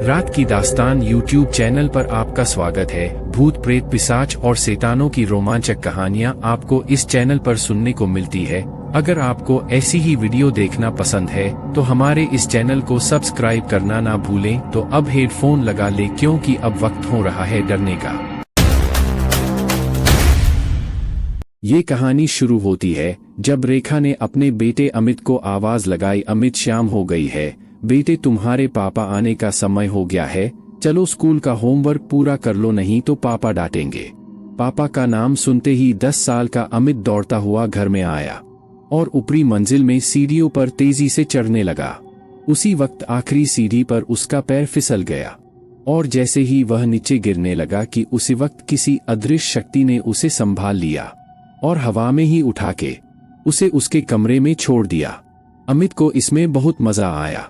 रात की दास्तान यूट्यूब चैनल पर आपका स्वागत है। भूत प्रेत पिशाच और शैतानों की रोमांचक कहानियां आपको इस चैनल पर सुनने को मिलती है। अगर आपको ऐसी ही वीडियो देखना पसंद है तो हमारे इस चैनल को सब्सक्राइब करना ना भूलें। तो अब हेडफोन लगा ले क्योंकि अब वक्त हो रहा है डरने का। ये कहानी शुरू होती है जब रेखा ने अपने बेटे अमित को आवाज लगाई। अमित, शाम हो गई है बेटे, तुम्हारे पापा आने का समय हो गया है। चलो स्कूल का होमवर्क पूरा कर लो, नहीं तो पापा डांटेंगे। पापा का नाम सुनते ही 10 साल का अमित दौड़ता हुआ घर में आया और ऊपरी मंजिल में सीढ़ियों पर तेजी से चढ़ने लगा। उसी वक्त आखिरी सीढ़ी पर उसका पैर फिसल गया और जैसे ही वह नीचे गिरने लगा कि उसी वक्त किसी अदृश्य शक्ति ने उसे संभाल लिया और हवा में ही उठा के उसे उसके कमरे में छोड़ दिया। अमित को इसमें बहुत मजा आया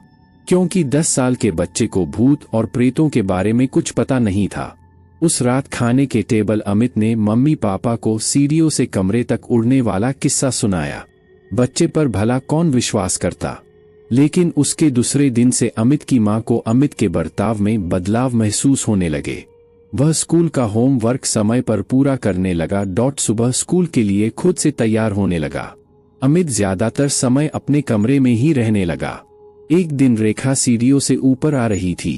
क्योंकि 10 साल के बच्चे को भूत और प्रेतों के बारे में कुछ पता नहीं था। उस रात खाने के टेबल अमित ने मम्मी पापा को सीढ़ियों से कमरे तक उड़ने वाला किस्सा सुनाया। बच्चे पर भला कौन विश्वास करता, लेकिन उसके दूसरे दिन से अमित की मां को अमित के बर्ताव में बदलाव महसूस होने लगे। वह स्कूल का होमवर्क समय पर पूरा करने लगा। सुबह स्कूल के लिए खुद से तैयार होने लगा। अमित ज्यादातर समय अपने कमरे में ही रहने लगा। एक दिन रेखा सीढ़ियों से ऊपर आ रही थी,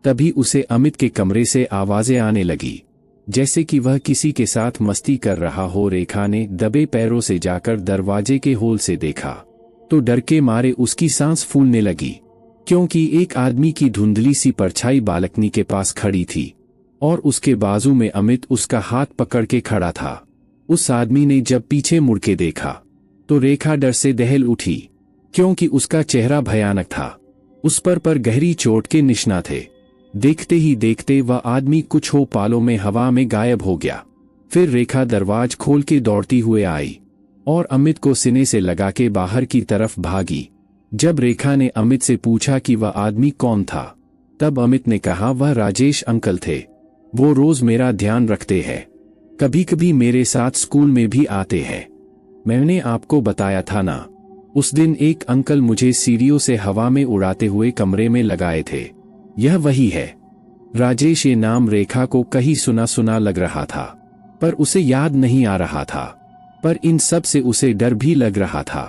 तभी उसे अमित के कमरे से आवाजें आने लगी, जैसे कि वह किसी के साथ मस्ती कर रहा हो। रेखा ने दबे पैरों से जाकर दरवाजे के होल से देखा तो डर के मारे उसकी सांस फूलने लगी, क्योंकि एक आदमी की धुंधली सी परछाई बालकनी के पास खड़ी थी और उसके बाजू में अमित उसका हाथ पकड़ के खड़ा था। उस आदमी ने जब पीछे मुड़ के देखा तो रेखा डर से दहल उठी, क्योंकि उसका चेहरा भयानक था। उस पर गहरी चोट के निशान थे। देखते ही देखते वह आदमी कुछ हो पालों में हवा में गायब हो गया। फिर रेखा दरवाज खोल के दौड़ती हुए आई और अमित को सीने से लगा के बाहर की तरफ भागी। जब रेखा ने अमित से पूछा कि वह आदमी कौन था, तब अमित ने कहा, वह राजेश अंकल थे। वो रोज मेरा ध्यान रखते हैं, कभी कभी मेरे साथ स्कूल में भी आते हैं। मैंने आपको बताया था ना, उस दिन एक अंकल मुझे सीढ़ियों से हवा में उड़ाते हुए कमरे में लगाए थे। यह वही है। राजेश, ये नाम रेखा को कहीं सुना सुना लग रहा था, पर उसे याद नहीं आ रहा था। पर इन सब से उसे डर भी लग रहा था,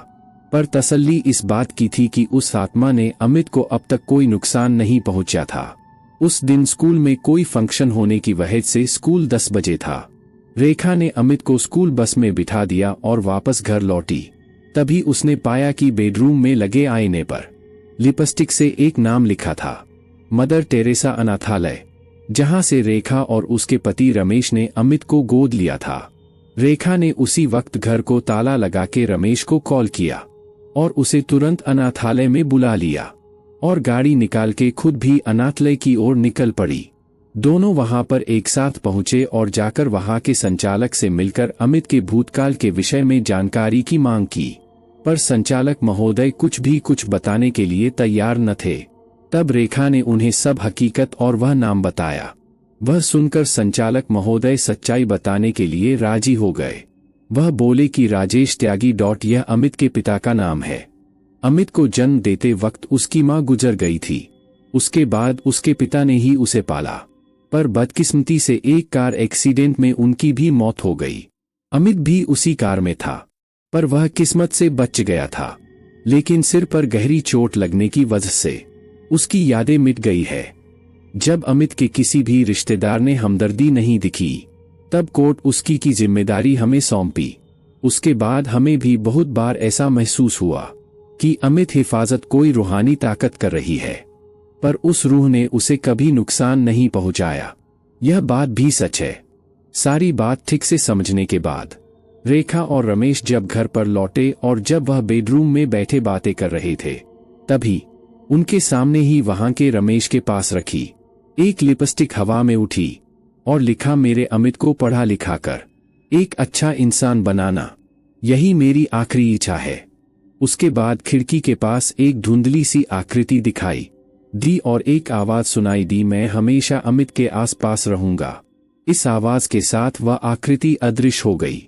पर तसल्ली इस बात की थी कि उस आत्मा ने अमित को अब तक कोई नुकसान नहीं पहुंचा था। उस दिन स्कूल में कोई फंक्शन होने की वजह से स्कूल 10 बजे था। रेखा ने अमित को स्कूल बस में बिठा दिया और वापस घर लौटी। तभी उसने पाया कि बेडरूम में लगे आईने पर लिपस्टिक से एक नाम लिखा था, मदर टेरेसा अनाथालय, जहां से रेखा और उसके पति रमेश ने अमित को गोद लिया था। रेखा ने उसी वक्त घर को ताला लगा के रमेश को कॉल किया और उसे तुरंत अनाथालय में बुला लिया और गाड़ी निकाल के खुद भी अनाथालय की ओर निकल पड़ी। दोनों वहां पर एक साथ पहुंचे और जाकर वहां के संचालक से मिलकर अमित के भूतकाल के विषय में जानकारी की मांग की, पर संचालक महोदय कुछ बताने के लिए तैयार न थे। तब रेखा ने उन्हें सब हकीकत और वह नाम बताया। वह सुनकर संचालक महोदय सच्चाई बताने के लिए राजी हो गए। वह बोले कि राजेश त्यागी यह अमित के पिता का नाम है। अमित को जन्म देते वक्त उसकी मां गुजर गई थी। उसके बाद उसके पिता ने ही उसे पाला, पर बदकिस्मती से एक कार एक्सीडेंट में उनकी भी मौत हो गई। अमित भी उसी कार में था, पर वह किस्मत से बच गया था, लेकिन सिर पर गहरी चोट लगने की वजह से उसकी यादें मिट गई है। जब अमित के किसी भी रिश्तेदार ने हमदर्दी नहीं दिखी, तब कोर्ट उसकी की जिम्मेदारी हमें सौंपी। उसके बाद हमें भी बहुत बार ऐसा महसूस हुआ कि अमित हिफाजत कोई रूहानी ताकत कर रही है, पर उस रूह ने उसे कभी नुकसान नहीं पहुंचाया। यह बात भी सच है। सारी बात ठीक से समझने के बाद रेखा और रमेश जब घर पर लौटे और जब वह बेडरूम में बैठे बातें कर रहे थे, तभी उनके सामने ही वहां के रमेश के पास रखी एक लिपस्टिक हवा में उठी और लिखा, मेरे अमित को पढ़ा लिखा कर एक अच्छा इंसान बनाना, यही मेरी आखिरी इच्छा है। उसके बाद खिड़की के पास एक धुंधली सी आकृति दिखाई दी और एक आवाज सुनाई दी, मैं हमेशा अमित के आसपास रहूंगा। इस आवाज के साथ वह आकृति अदृश्य हो गई।